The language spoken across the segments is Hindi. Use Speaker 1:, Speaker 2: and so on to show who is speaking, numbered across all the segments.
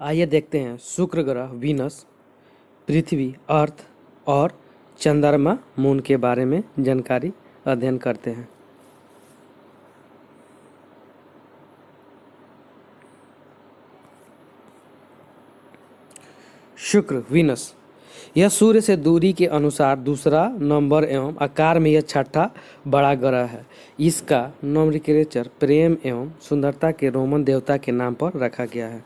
Speaker 1: आइए देखते हैं शुक्र ग्रह, वीनस, पृथ्वी, अर्थ और चंद्रमा, मून के बारे में जानकारी अध्ययन करते हैं। शुक्र, वीनस, यह सूर्य से दूरी के अनुसार दूसरा नंबर एवं आकार में यह छठा बड़ा ग्रह है। इसका नोमेनक्लेचर प्रेम एवं सुंदरता के रोमन देवता के नाम पर रखा गया है।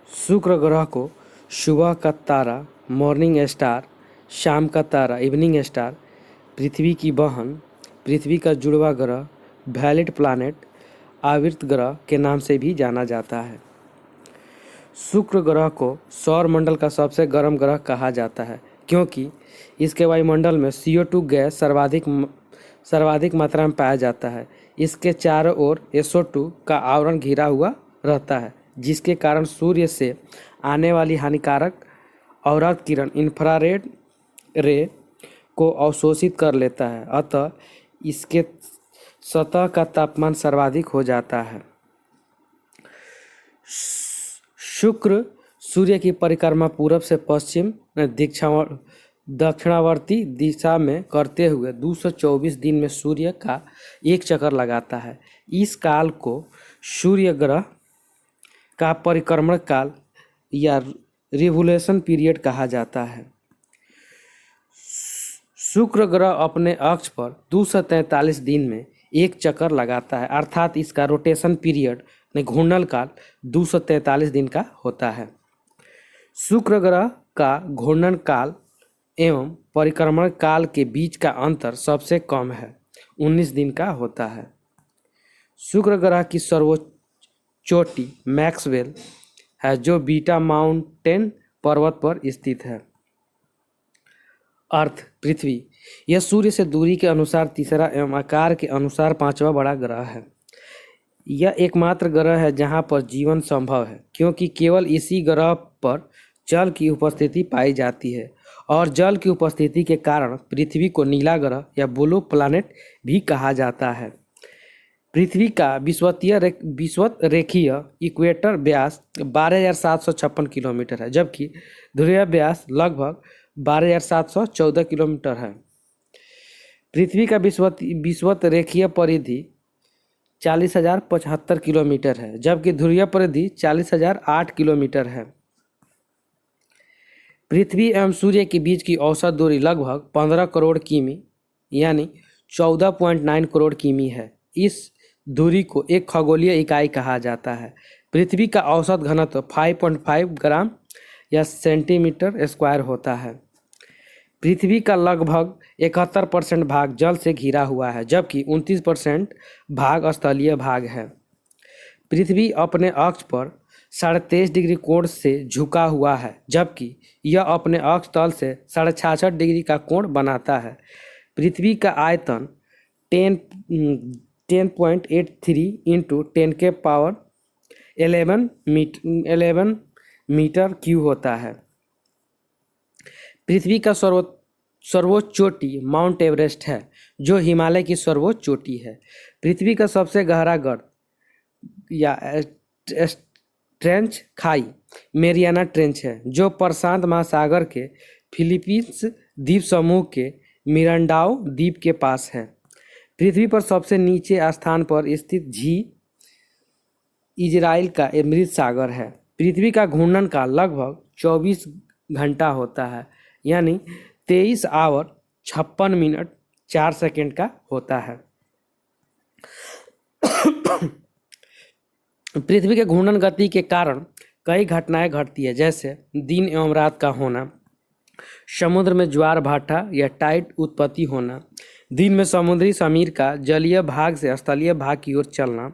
Speaker 1: शुक्र ग्रह को सुबह का तारा मॉर्निंग स्टार, शाम का तारा इवनिंग स्टार, पृथ्वी की बहन, पृथ्वी का जुड़वा ग्रह, वैलेट प्लैनेट, आवर्त ग्रह के नाम से भी जाना जाता है। शुक्र ग्रह को सौर मंडल का सबसे गर्म ग्रह कहा जाता है क्योंकि इसके वायुमंडल में CO2 गैस सर्वाधिक मात्रा में पाया जाता है। इसके चारों ओर SO2 का आवरण घिरा हुआ रहता है, जिसके कारण सूर्य से आने वाली हानिकारक अवरक्त किरण इंफ्रारेड रे को अवशोषित कर लेता है, अतः इसके सतह का तापमान सर्वाधिक हो जाता है। शुक्र सूर्य की परिक्रमा पूरब से पश्चिम दक्षिणावर्ती दिशा में करते हुए 224 दिन में सूर्य का एक चक्कर लगाता है। इस काल को सूर्य ग्रह का परिक्रमण काल या रिवोल्यूशन पीरियड कहा जाता है। शुक्र ग्रह अपने अक्ष पर 243 दिन में एक चक्कर लगाता है, अर्थात इसका रोटेशन पीरियड घूर्णन काल 243 दिन का होता है। शुक्र ग्रह का घूर्णन काल एवं परिक्रमण काल के बीच का अंतर सबसे कम है, 19 दिन का होता है। शुक्र ग्रह की सर्वोच्च चोटी मैक्सवेल है, जो बीटा माउंटेन पर्वत पर स्थित है। अर्थ पृथ्वी, यह सूर्य से दूरी के अनुसार तीसरा एवं आकार के अनुसार पांचवा बड़ा ग्रह है। यह एकमात्र ग्रह है जहां पर जीवन संभव है, क्योंकि केवल इसी ग्रह पर जल की उपस्थिति पाई जाती है और जल की उपस्थिति के कारण पृथ्वी को नीला ग्रह या ब्लू प्लैनेट भी कहा जाता है। पृथ्वी का विषुवत रेखीय इक्वेटर व्यास 12,756 किलोमीटर है, जबकि ध्रुवीय व्यास लगभग 12,714 किलोमीटर है। पृथ्वी का विषुवत रेखीय परिधि 40,075 किलोमीटर है, जबकि ध्रुवीय परिधि 40,008 किलोमीटर है। पृथ्वी एवं सूर्य के बीच की औसत दूरी लगभग 15 करोड़ किमी यानी 14.9 करोड़ किमी है। इस दूरी को एक खगोलीय इकाई कहा जाता है। पृथ्वी का औसत घनत्व 5.5 ग्राम या सेंटीमीटर स्क्वायर होता है। पृथ्वी का लगभग 71% भाग जल से घिरा हुआ है, जबकि 29% भाग स्थलीय भाग है। पृथ्वी अपने अक्ष पर 23.5 डिग्री कोण से झुका हुआ है, जबकि यह अपने अक्ष तल से 66.5 डिग्री का कोण बनाता है। पृथ्वी का आयतन 10.83 इंटू 10 के पावर 11 मीटर क्यूब होता है। पृथ्वी का सर्वोच्च चोटी माउंट एवरेस्ट है, जो हिमालय की सर्वोच्च चोटी है। पृथ्वी का सबसे गहरा गर्त या ट्रेंच खाई मेरियाना ट्रेंच है, जो प्रशांत महासागर के फिलीपींस द्वीप समूह के मिरांडाओ द्वीप के पास है। पृथ्वी पर सबसे नीचे स्थान पर स्थित झील इजराइल का मृत सागर है। पृथ्वी का घूर्णन काल लगभग 24 घंटा होता है, यानी 23 आवर 56 मिनट 4 सेकेंड का होता है। पृथ्वी के घूर्णन गति के कारण कई घटनाएं घटती है, जैसे दिन एवं रात का होना, समुद्र में ज्वार भाटा या टाइड उत्पत्ति होना, दिन में समुद्री समीर का जलीय भाग से स्थलीय भाग की ओर चलना,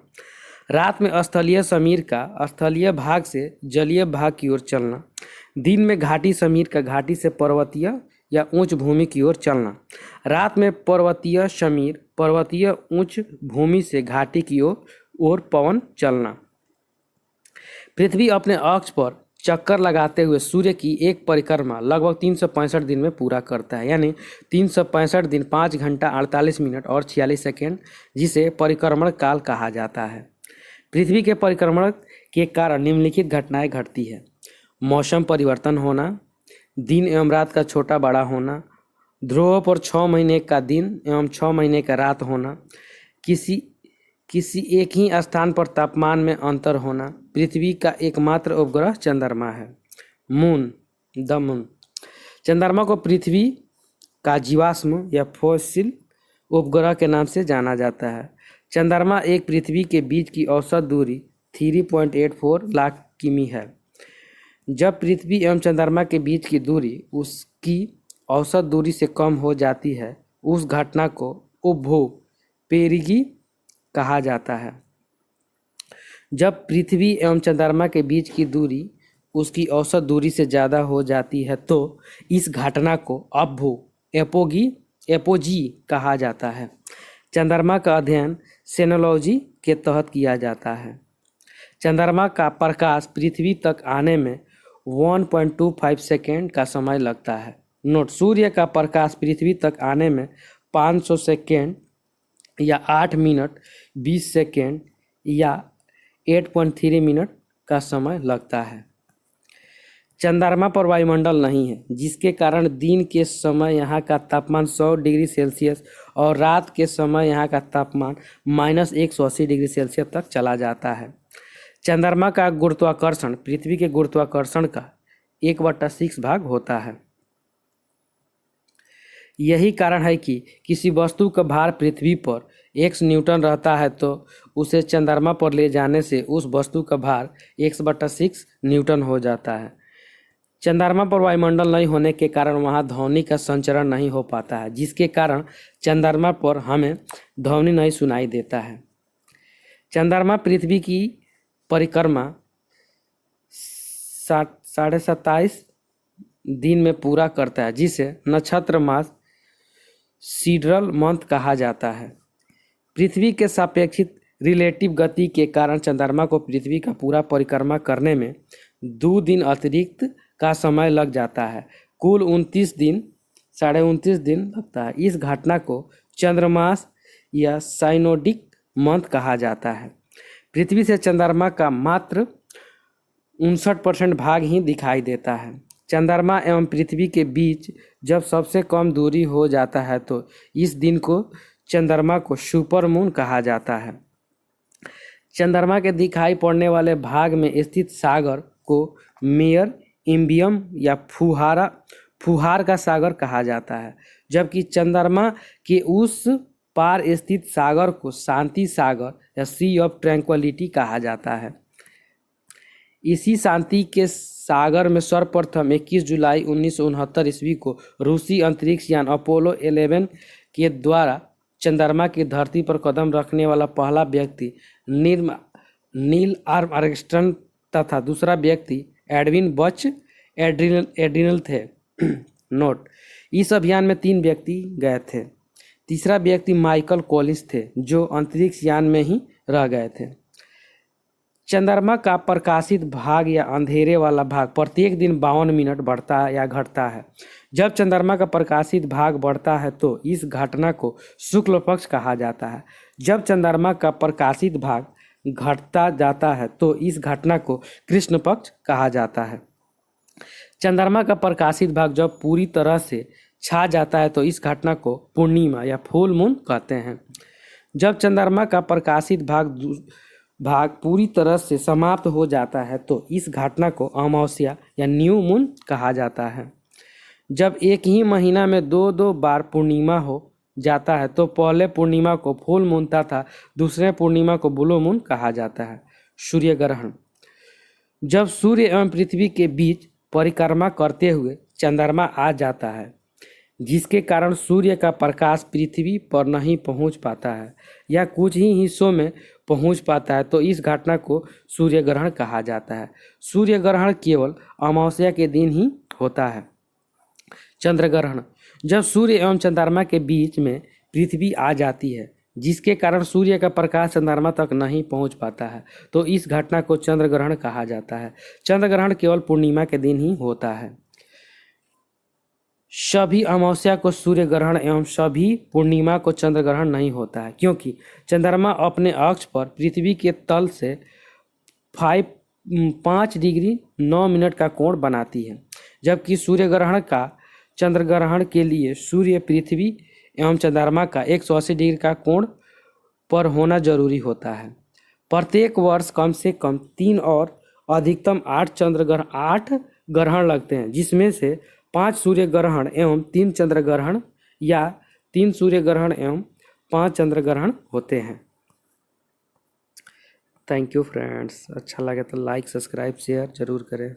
Speaker 1: रात में स्थलीय समीर का स्थलीय भाग से जलीय भाग की ओर चलना, दिन में घाटी समीर का घाटी से पर्वतीय या उच्च भूमि की ओर चलना, रात में पर्वतीय समीर पर्वतीय उच्च भूमि से घाटी की ओर पवन चलना। पृथ्वी अपने अक्ष पर चक्कर लगाते हुए सूर्य की एक परिक्रमा लगभग 365 दिन में पूरा करता है, यानी 365 दिन 5 घंटा 48 मिनट और 46 सेकेंड, जिसे परिक्रमण काल कहा जाता है। पृथ्वी के परिक्रमण के कारण निम्नलिखित घटनाएं घटती है। मौसम परिवर्तन होना, दिन एवं रात का छोटा बड़ा होना, ध्रुव पर 6 महीने का दिन एवं 6 महीने का रात होना, किसी एक ही स्थान पर तापमान में अंतर होना, पृथ्वी का एकमात्र उपग्रह चंद्रमा है। Moon, the moon. चंद्रमा को पृथ्वी का जीवाश्म या फॉसिल उपग्रह के नाम से जाना जाता है। चंद्रमा एक पृथ्वी के बीच की औसत दूरी 3.84 लाख किमी है। जब पृथ्वी एवं चंद्रमा के बीच की दूरी उसकी औसत दूरी से कम हो जाती है, उस घटना को उपभू पेरिगी कहा जाता है। जब पृथ्वी एवं चंद्रमा के बीच की दूरी उसकी औसत दूरी से ज़्यादा हो जाती है तो इस घटना को अपभू एपोजी कहा जाता है। चंद्रमा का अध्ययन सेनोलॉजी के तहत किया जाता है। चंद्रमा का प्रकाश पृथ्वी तक आने में 1.25 सेकेंड का समय लगता है। नोट, सूर्य का प्रकाश पृथ्वी तक आने में 500 सेकेंड या 8 मिनट 20 सेकेंड या 8.3 मिनट का समय लगता है। चंद्रमा पर वायुमंडल नहीं है, जिसके कारण दिन के समय यहाँ का तापमान 100 डिग्री सेल्सियस और रात के समय यहाँ का तापमान -180 डिग्री सेल्सियस तक चला जाता है। चंद्रमा का गुरुत्वाकर्षण पृथ्वी के गुरुत्वाकर्षण का 1/6 भाग होता है। यही कारण है कि किसी वस्तु का भार पृथ्वी पर x न्यूटन रहता है तो उसे चंद्रमा पर ले जाने से उस वस्तु का भार x/6 न्यूटन हो जाता है। चंद्रमा पर वायुमंडल नहीं होने के कारण वहाँ ध्वनि का संचरण नहीं हो पाता है, जिसके कारण चंद्रमा पर हमें ध्वनि नहीं सुनाई देता है। चंद्रमा पृथ्वी की परिक्रमा 27.5 दिन में पूरा करता है, जिसे नक्षत्र मास सीडरल मंथ कहा जाता है। पृथ्वी के सापेक्षित रिलेटिव गति के कारण चंद्रमा को पृथ्वी का पूरा परिक्रमा करने में 2 दिन अतिरिक्त का समय लग जाता है। कुल 29 दिन 29.5 दिन लगता है। इस घटना को चंद्रमास या साइनोडिक मंथ कहा जाता है। पृथ्वी से चंद्रमा का मात्र 59% भाग ही दिखाई देता है। चंद्रमा एवं पृथ्वी के बीच जब सबसे कम दूरी हो जाता है तो इस दिन को चंद्रमा को सुपर मून कहा जाता है। चंद्रमा के दिखाई पड़ने वाले भाग में स्थित सागर को मेयर इम्बियम या फुहार का सागर कहा जाता है, जबकि चंद्रमा के उस पार स्थित सागर को शांति सागर या सी ऑफ ट्रैंक्विलिटी कहा जाता है। इसी शांति के सागर में सर्वप्रथम 21 जुलाई 1969 ईस्वी को रूसी अंतरिक्ष यान अपोलो 11 के द्वारा चंद्रमा की धरती पर कदम रखने वाला पहला व्यक्ति नील आर्मस्ट्रांग तथा दूसरा व्यक्ति एडविन बच एड्रिनल थे। नोट, इस अभियान में 3 व्यक्ति गए थे। तीसरा व्यक्ति माइकल कॉलिंस थे, जो अंतरिक्ष यान में ही रह गए थे। चंद्रमा का प्रकाशित भाग या अंधेरे वाला भाग प्रत्येक दिन 52 मिनट बढ़ता या घटता है। जब चंद्रमा का प्रकाशित भाग बढ़ता है तो इस घटना को शुक्ल पक्ष कहा जाता है। जब चंद्रमा का प्रकाशित भाग घटता जाता है तो इस घटना को कृष्ण पक्ष कहा जाता है। चंद्रमा का प्रकाशित भाग जब पूरी तरह से छा जाता है तो इस घटना को पूर्णिमा या फुल मून कहते हैं। जब चंद्रमा का प्रकाशित भाग पूरी तरह से समाप्त हो जाता है तो इस घटना को अमावस्या या न्यू मून कहा जाता है। जब एक ही महीना में 2 बार पूर्णिमा हो जाता है तो पहले पूर्णिमा को फुल मून तथा दूसरे पूर्णिमा को ब्लू मून कहा जाता है। सूर्य ग्रहण, जब सूर्य एवं पृथ्वी के बीच परिक्रमा करते हुए चंद्रमा आ जाता है, जिसके कारण सूर्य का प्रकाश पृथ्वी पर नहीं पहुंच पाता है या कुछ ही हिस्सों में पहुंच पाता है तो इस घटना को सूर्य ग्रहण कहा जाता है। सूर्य ग्रहण केवल अमावस्या के दिन ही होता है। चंद्र ग्रहण, जब सूर्य एवं चंद्रमा के बीच में पृथ्वी आ जाती है, जिसके कारण सूर्य का प्रकाश चंद्रमा तक नहीं पहुंच पाता है तो इस घटना को चंद्र ग्रहण कहा जाता है। चंद्र ग्रहण केवल पूर्णिमा के दिन ही होता है। सभी अमावस्या को सूर्य ग्रहण एवं सभी पूर्णिमा को चंद्र ग्रहण नहीं होता है, क्योंकि चंद्रमा अपने अक्ष पर पृथ्वी के तल से 5 डिग्री 9 मिनट का कोण बनाती है, जबकि सूर्य ग्रहण का चंद्र ग्रहण के लिए सूर्य, पृथ्वी एवं चंद्रमा का 180 डिग्री का कोण पर होना जरूरी होता है। प्रत्येक वर्ष कम से कम 3 और अधिकतम 8 ग्रहण लगते हैं, जिसमें से 5 सूर्य ग्रहण एवं 3 चंद्र ग्रहण या 3 सूर्य ग्रहण एवं 5 चंद्र ग्रहण होते हैं। थैंक यू फ्रेंड्स, अच्छा लगे तो लाइक, सब्सक्राइब, शेयर जरूर करें।